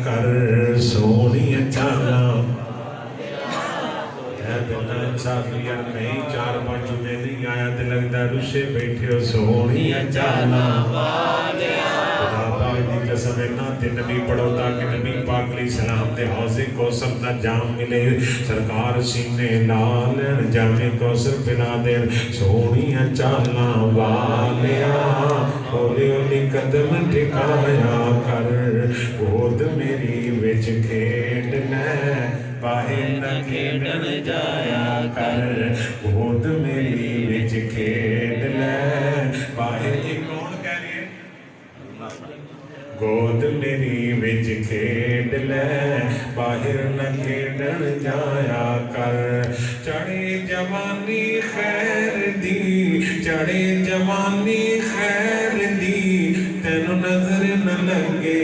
कर सोनिया चाला साफिया नहीं 4-5 में नहीं आया तो लगता रुसे बैठे हो सोनिया चाला खुदा पाक दी कसम है ना ते नबी पढ़ो ताकि नबी पाक अलैहि सलाम दे हौज़े कौसर दा जाम मिले सरकार सीने लाल जामे कौसर पिला दे सोनिया चाला वालिया हौली हौली कदम टिकाया कर गोद मेरी विच खेडना बाहर न खेडन जाया कर गोद मेरी विच खेड ले बाहर की कौन कह रही है गोद मेरी विच खेड ले बाहर न खेडन जाया कर चढ़े जवानी खैर दी चढ़े जवानी खैर दी तेनू नजर न लगे